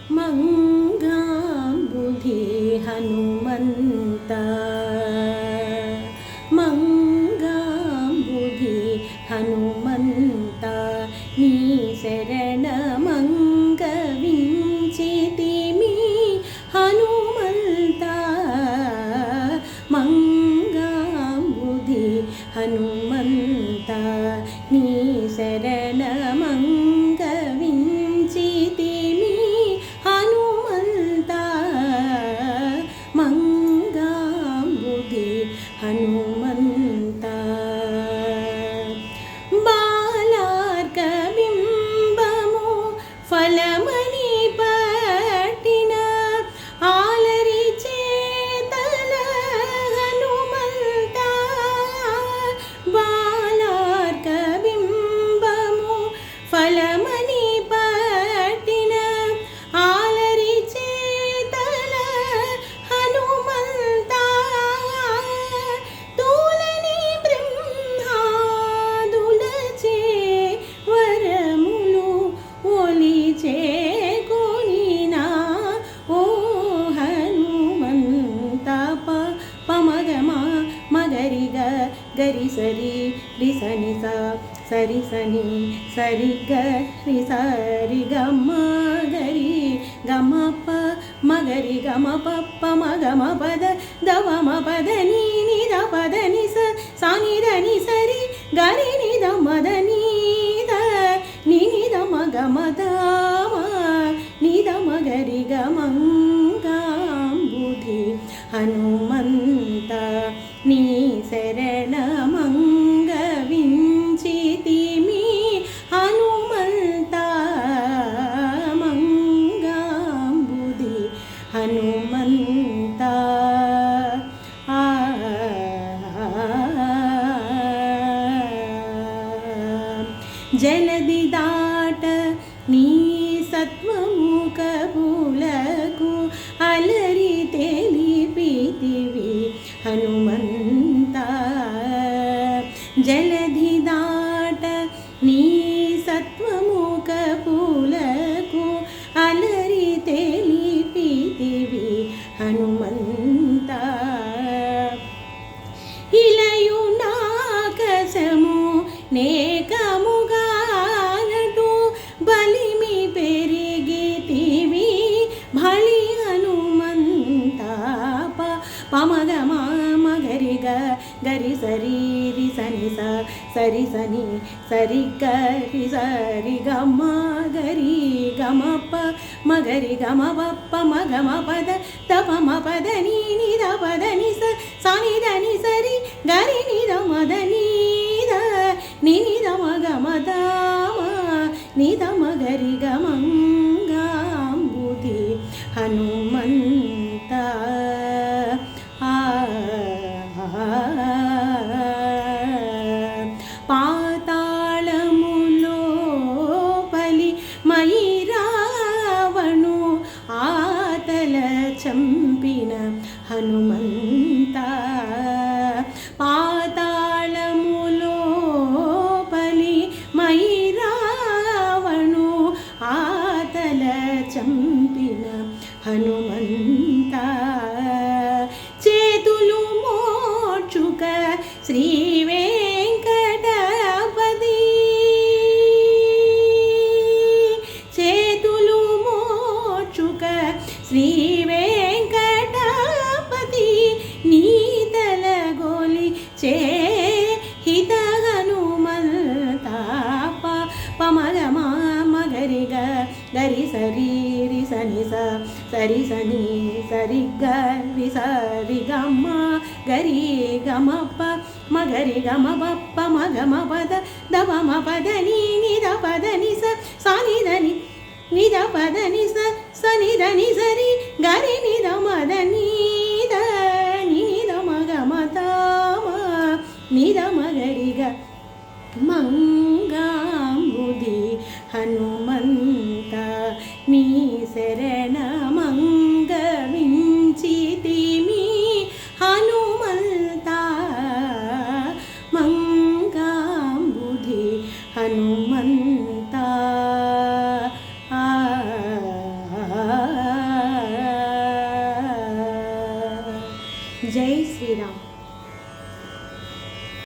మంగాంబుధి హనుమంత మంగాంబుధి హనుమంత నీ శరణమంగ వించితిమి హనుమంత మంగాంబుధి హనుమంత నీ శరణమంగ వించితిమి హనుమంత మంగాంబుధి హనుమంత బాలార్కబింబము ఫలమని పట్టిన ఆలరి చేతల హనుమంత బాలార్కబింబము ఫలమని పట్టిన ఆలరి చేతల హనుమంత తూలని బ్రహ్మాదులచే వరములు ఒలిచే కొనినా ఓ హనుమంత పమగమ మగరిగ గరి సరి రిసని సరి సని సరి గరి సరి గమ గరి గమ ప మగరి గమ పప్ప మగమ పద దవమ పద నీ నిద పద నిస సాని దని సరి గరి నిద మద నీద ని నిద మగ మద నిద మగరి గమంగాంబుధి హనుమంత నీ శరణమంగ వించితిమి హనుమంత మంగాంబుధి హనుమంత జలది దాట నీ సత్వము కబులకు అలరి తెలిపితివి హనుమంత జలధి దాట నీ సత్వము కబులకు అలరి తెలిపితివి హనుమంత ఇలయు నాకసము నేకముగానటు బలిమి పెరిగితివి భళి హనుమంత పమగమ మగరిగ గరి సరి రిసని సరి సని సరి గరి సరి గమ గరి గమ ప మగరి గమ పప్ప మగమ పద తపమ పద నీ నిద పద నిస సాని దని సరి గరి నిద మద నీద ని నిద మగ మద నిద మగరి గమంగాంబుధి హనుమంత పాతాళములోపలి మయి రావణు ఆతల చంపిన హనుమంత పాతాళములోపలి మయి రావణు ఆతల చంపిన హనుమంత చేతులు మోక్షుక శ్రీ వెంకటపతి చేతులు మోక్షుక శ్రీ వెంకటపతి నీతల గోలి చే హిత హనుమంత పమగమ మగరిగ గరి సరి రిసని సరి సని సరి గరి సరి గమ గరి గమ ప మగరి గమ పప్ప మగమ పద దవమ పద నీ నిద పద నిస సాని దని నిద పద నిస సని దని సరి గరి నిద మద నీద ని నిద మగ మద నిద మగరిగ మంగాంబుధి హనుమంత నీ శరణమంగ వించితిమి హనుమంత మంగాంబుధి హనుమంత జై శ్రీరామ్.